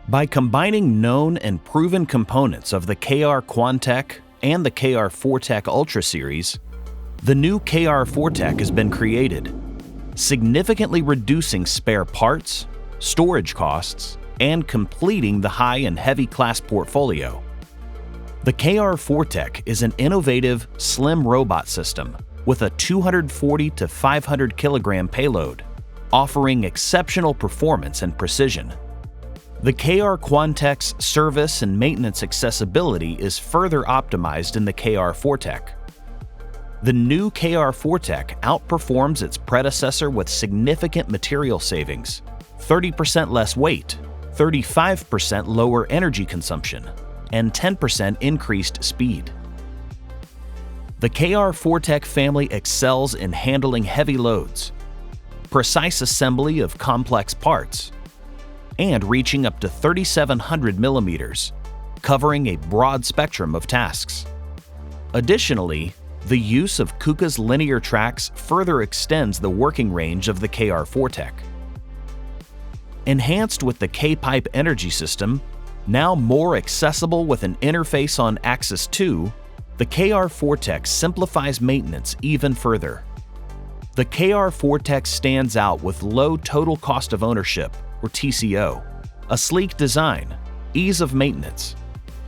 By combining known and proven components of the KR FORTEC and the KR FORTEC Ultra series, the new KR FORTEC has been created, significantly reducing spare parts, storage costs, and completing the high and heavy class portfolio. The KR FORTEC is an innovative, slim robot system with a 240 to 500 kilogram payload, offering exceptional performance and precision. The KR FORTEC's service and maintenance accessibility is further optimized in the KR FORTEC. The new KR FORTEC outperforms its predecessor with significant material savings, 30% less weight, 35% lower energy consumption, and 10% increased speed. The KR FORTEC family excels in handling heavy loads, precise assembly of complex parts, and reaching up to 3,700 millimeters, covering a broad spectrum of tasks. Additionally, the use of KUKA's linear tracks further extends the working range of the KR FORTEC. Enhanced with the K-pipe energy system, now more accessible with an interface on Axis 2, the KR FORTEC simplifies maintenance even further. The KR FORTEC stands out with low total cost of ownership, or TCO, a sleek design, ease of maintenance,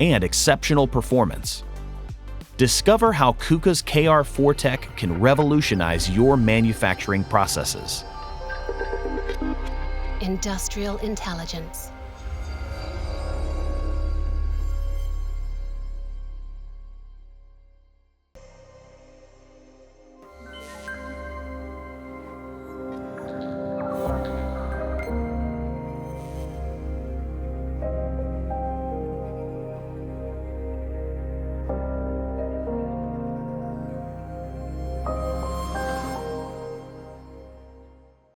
and exceptional performance. Discover how KUKA's KR FORTEC can revolutionize your manufacturing processes. Industrial intelligence.